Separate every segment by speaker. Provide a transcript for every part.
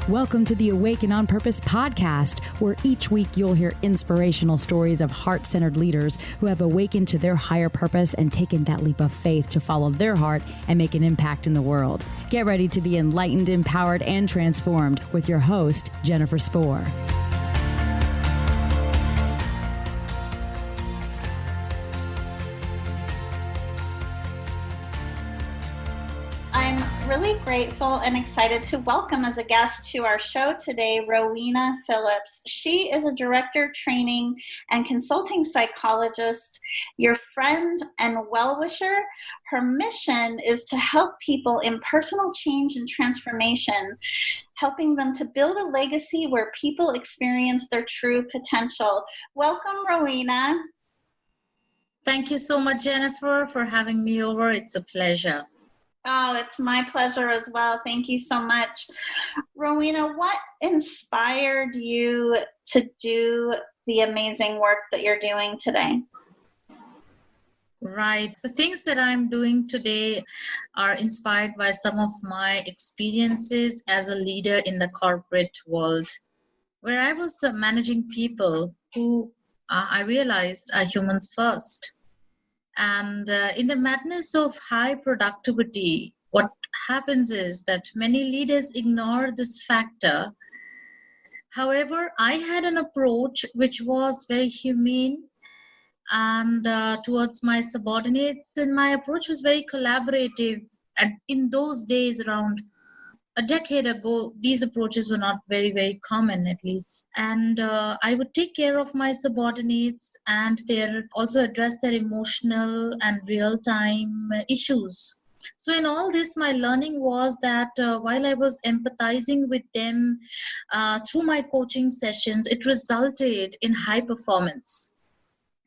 Speaker 1: Welcome to the Awaken on Purpose podcast, where each week you'll hear inspirational stories of heart-centered leaders who have awakened to their higher purpose and taken that leap of faith to follow their heart and make an impact in the world. Get ready to be enlightened, empowered, and transformed with your host, Jennifer Spohr.
Speaker 2: Really grateful and excited to welcome as a guest to our show today, Rowena Phillips. She is a director, training, and consulting psychologist, your friend and well-wisher. Her mission is to help people in personal change and transformation, helping them to build a legacy where people experience their true potential. Welcome, Rowena.
Speaker 3: Thank you so much, Jennifer, for having me over. It's a pleasure.
Speaker 2: Oh, it's my pleasure as well. Thank you so much. Rowena, what inspired you to do the amazing work that you're doing today?
Speaker 3: Right. The things that I'm doing today are inspired by some of my experiences as a leader in the corporate world, where I was managing people who I realized are humans first. And in the madness of high productivity, what happens is that many leaders ignore this factor. However, I had an approach which was very humane and towards my subordinates, and my approach was very collaborative. And in those days, around a decade ago, these approaches were not very, very common, at least. And I would take care of my subordinates and also address their emotional and real-time issues. So in all this, my learning was that while I was empathizing with them through my coaching sessions, it resulted in high performance.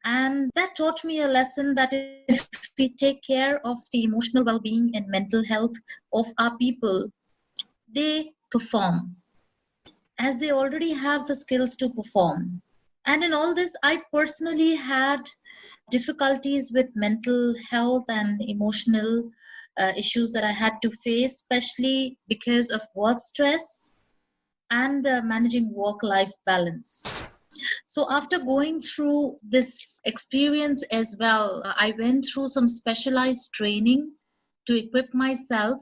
Speaker 3: And that taught me a lesson that if we take care of the emotional well-being and mental health of our people, they perform as they already have the skills to perform. And in all this, I personally had difficulties with mental health and emotional issues that I had to face, especially because of work stress and managing work-life balance. So after going through this experience as well, I went through some specialized training to equip myself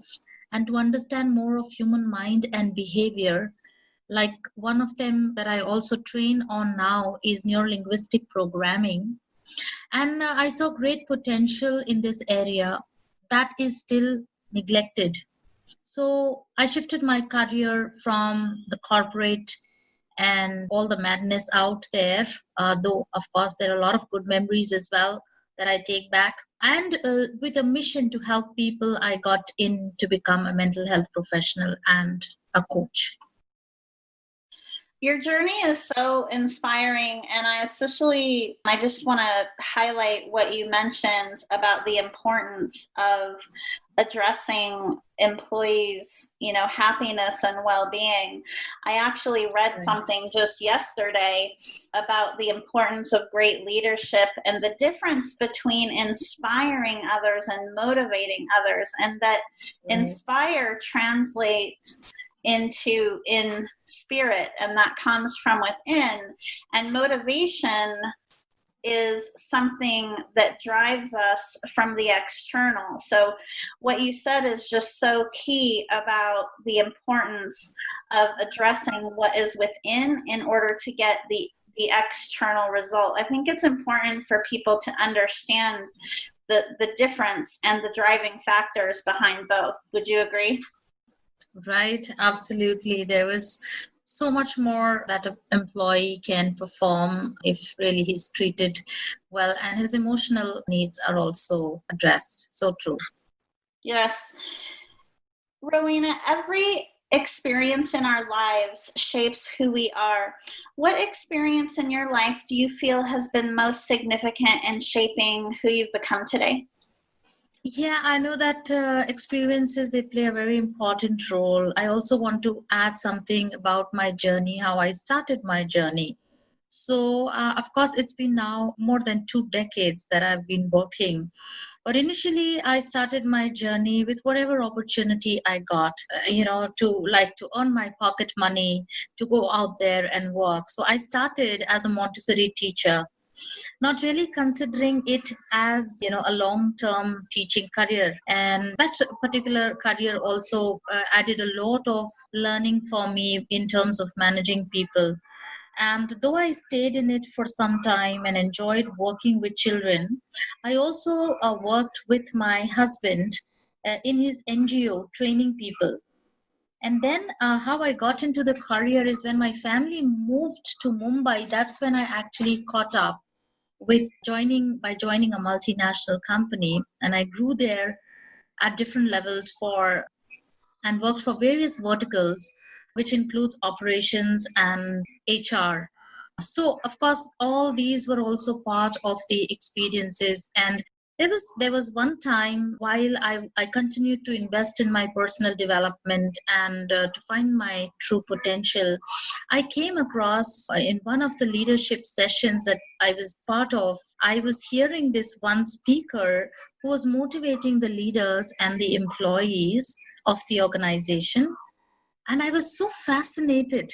Speaker 3: and to understand more of human mind and behavior. Like one of them that I also train on now is Neuro Linguistic Programming. And I saw great potential in this area that is still neglected. So I shifted my career from the corporate and all the madness out there, though of course there are a lot of good memories as well that I take back. And with a mission to help people, I got in to become a mental health professional and a coach.
Speaker 2: Your journey is so inspiring, and I just want to highlight what you mentioned about the importance of addressing employees, happiness and well-being. I actually read something just yesterday about the importance of great leadership and the difference between inspiring others and motivating others, and that inspire translates into in spirit, and that comes from within, and motivation is something that drives us from the external. So what you said is just so key about the importance of addressing what is within in order to get the external result. I think it's important for people to understand the difference and the driving factors behind both. Would you agree?
Speaker 3: Right, absolutely. There is so much more that an employee can perform if really he's treated well, and his emotional needs are also addressed. So true.
Speaker 2: Yes. Rowena, every experience in our lives shapes who we are. What experience in your life do you feel has been most significant in shaping who you've become today?
Speaker 3: Yeah, I know that experiences, they play a very important role. I also want to add something about my journey, how I started my journey. So, of course, it's been now more than 2 decades that I've been working But initially, I started my journey with whatever opportunity I got, to earn my pocket money, to go out there and work. So I started as a Montessori teacher, not really considering it as a long-term teaching career. And that particular career also added a lot of learning for me in terms of managing people. And though I stayed in it for some time and enjoyed working with children, I also worked with my husband in his NGO training people. And then how I got into the career is when my family moved to Mumbai. That's when I actually caught up with joining a multinational company, and I grew there at different levels and worked for various verticals, which includes operations and HR. So of course all these were also part of the experiences. And there was one time while I continued to invest in my personal development and to find my true potential, I came across in one of the leadership sessions that I was part of, I was hearing this one speaker who was motivating the leaders and the employees of the organization. And I was so fascinated.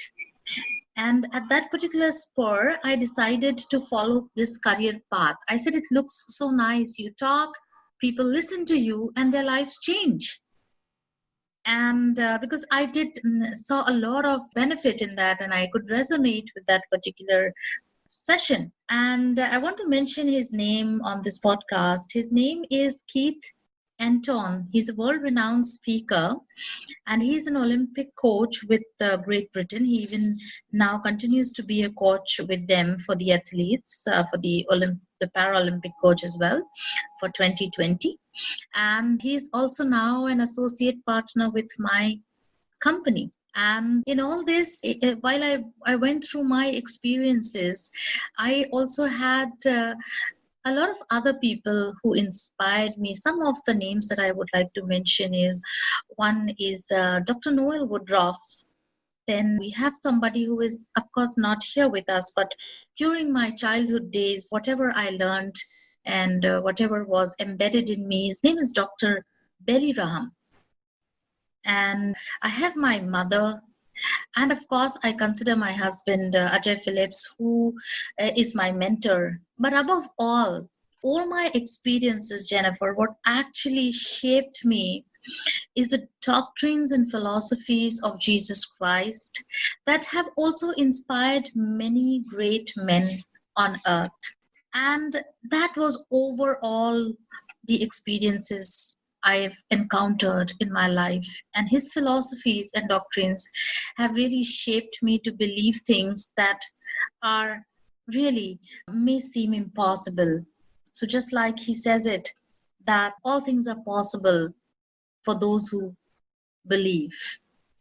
Speaker 3: And at that particular spur, I decided to follow this career path. I said, it looks so nice. You talk, people listen to you, and their lives change. And because I saw a lot of benefit in that, and I could resonate with that particular session. And I want to mention his name on this podcast. His name is Keith Anton. He's a world-renowned speaker, and he's an Olympic coach with Great Britain. He even now continues to be a coach with them for the athletes, for the Paralympic coach as well for 2020. And he's also now an associate partner with my company. And in all this, while I went through my experiences, I also had a lot of other people who inspired me. Some of the names that I would like to mention one is Dr. Noel Woodruff. Then we have somebody who is, of course, not here with us, but during my childhood days, whatever I learned and whatever was embedded in me, his name is Dr. Belly Raham. And I have my mother. And of course, I consider my husband, Ajay Phillips, who is my mentor. But above all my experiences, Jennifer, what actually shaped me is the doctrines and philosophies of Jesus Christ that have also inspired many great men on earth. And that was overall the experiences I've encountered in my life. And his philosophies and doctrines have really shaped me to believe things that are really may seem impossible. So just like he says it, that all things are possible for those who believe.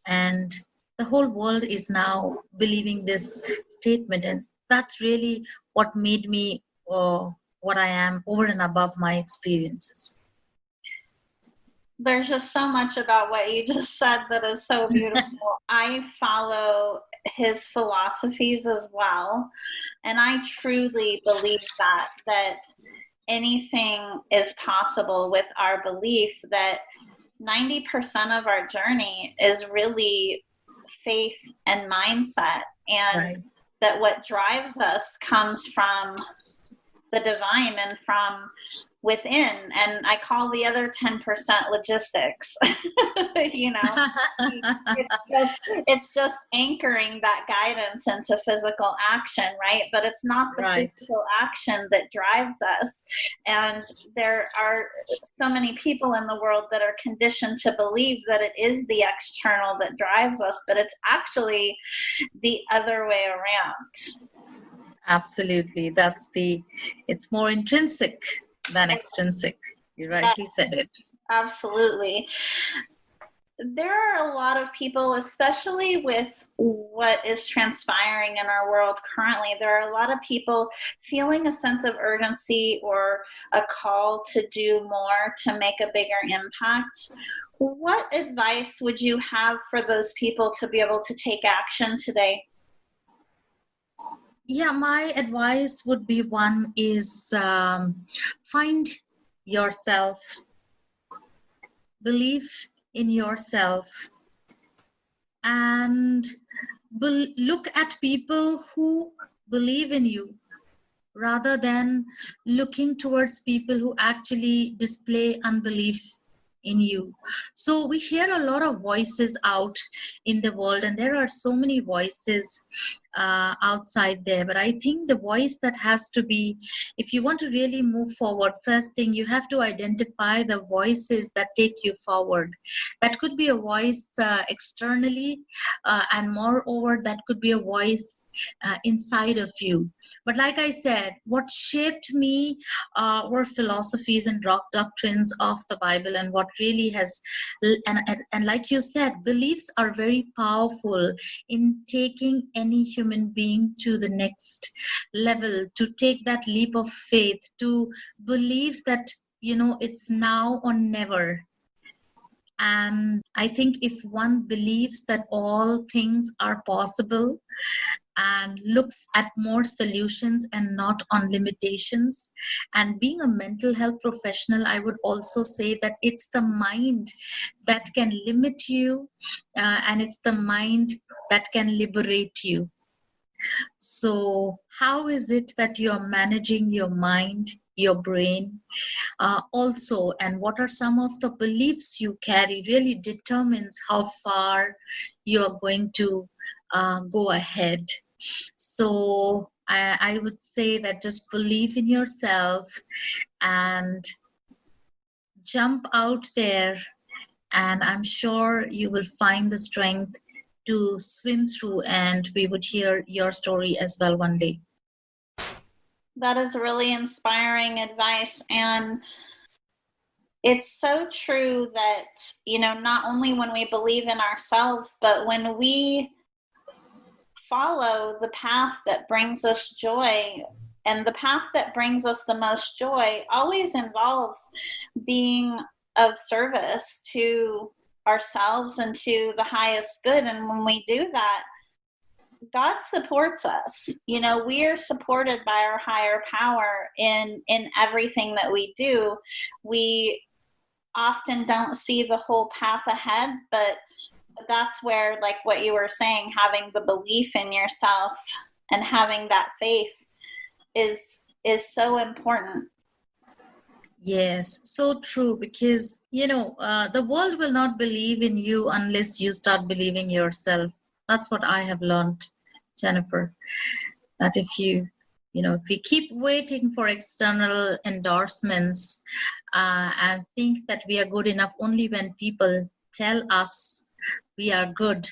Speaker 3: And the whole world is now believing this statement. And that's really what made me what I am over and above my experiences.
Speaker 2: There's just so much about what you just said that is so beautiful. I follow his philosophies as well, and I truly believe that anything is possible with our belief that 90% of our journey is really faith and mindset, and right. That what drives us comes from the divine and from within. And I call the other 10% logistics. It's just anchoring that guidance into physical action, right? But it's not the right. Physical action that drives us. And there are so many people in the world that are conditioned to believe that it is the external that drives us, but it's actually the other way around.
Speaker 3: Absolutely. It's more intrinsic than extrinsic. You rightly said it.
Speaker 2: Absolutely. There are a lot of people, especially with what is transpiring in our world currently, there are a lot of people feeling a sense of urgency or a call to do more to make a bigger impact. What advice would you have for those people to be able to take action today?
Speaker 3: Yeah, my advice would be one is find yourself. Believe in yourself. And look at people who believe in you rather than looking towards people who actually display unbelief in you. So we hear a lot of voices out in the world, and there are so many voices outside there. But I think the voice that has to be, if you want to really move forward, first thing you have to identify the voices that take you forward. That could be a voice externally, and moreover, that could be a voice inside of you. But like I said, what shaped me were philosophies and rock doctrines of the Bible, and what really has, and like you said, beliefs are very powerful in taking any human being to the next level, to take that leap of faith, to believe that, it's now or never. And I think if one believes that all things are possible and looks at more solutions and not on limitations, and being a mental health professional, I would also say that it's the mind that can limit you, and it's the mind that can liberate you. So how is it that you're managing your mind, your brain also, and what are some of the beliefs you carry really determines how far you're going to go ahead. So I would say that just believe in yourself and jump out there, and I'm sure you will find the strength to swim through, and we would hear your story as well one day.
Speaker 2: That is really inspiring advice. And it's so true that, not only when we believe in ourselves, but when we follow the path that brings us joy, and the path that brings us the most joy always involves being of service to ourselves and to the highest good. And when we do that, God supports us. We are supported by our higher power in everything that we do. We often don't see the whole path ahead, but that's where, like what you were saying, having the belief in yourself and having that faith is so important.
Speaker 3: Yes, so true, because the world will not believe in you unless you start believing yourself. That's what I have learned, Jennifer, that if we keep waiting for external endorsements and think that we are good enough only when people tell us we are good,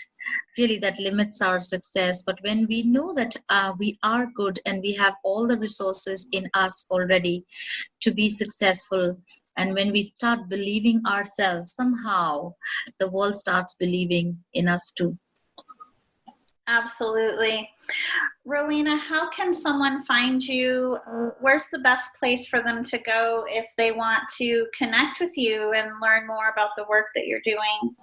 Speaker 3: really that limits our success. But when we know that we are good and we have all the resources in us already to be successful, and when we start believing ourselves, somehow the world starts believing in us too.
Speaker 2: Absolutely. Rowena, how can someone find you? Where's the best place for them to go if they want to connect with you and learn more about the work that you're doing?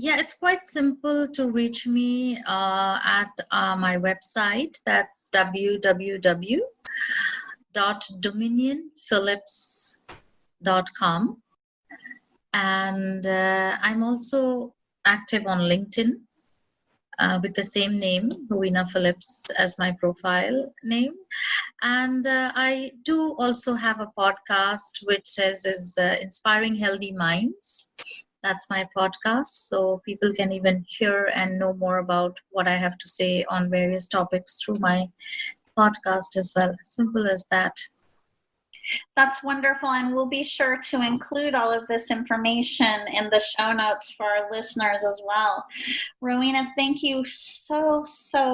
Speaker 3: It's quite simple to reach me at my website. That's www.dominionphillips.com. And I'm also active on LinkedIn with the same name, Rowena Phillips, as my profile name. And I do also have a podcast which is Inspiring Healthy Minds. That's my podcast, so people can even hear and know more about what I have to say on various topics through my podcast as well. Simple as that.
Speaker 2: That's wonderful, and we'll be sure to include all of this information in the show notes for our listeners as well. Rowena, thank you so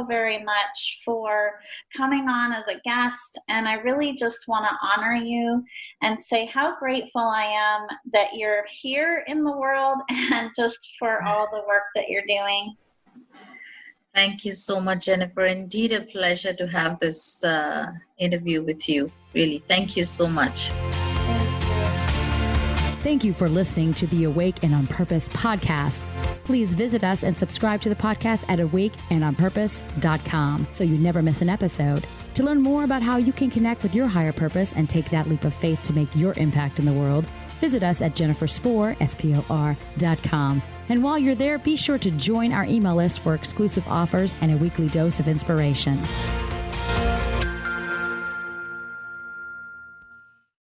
Speaker 2: very much for coming on as a guest, and I really just want to honor you and say how grateful I am that you're here in the world and just for all the work that you're doing.
Speaker 3: Thank you so much, Jennifer. Indeed a pleasure to have this interview with you. Really, thank you so much.
Speaker 1: Thank you for listening to the Awake and On Purpose podcast. Please visit us and subscribe to the podcast at awakeandonpurpose.com so you never miss an episode. To learn more about how you can connect with your higher purpose and take that leap of faith to make your impact in the world, visit us at jenniferspor.com. And while you're there, be sure to join our email list for exclusive offers and a weekly dose of inspiration.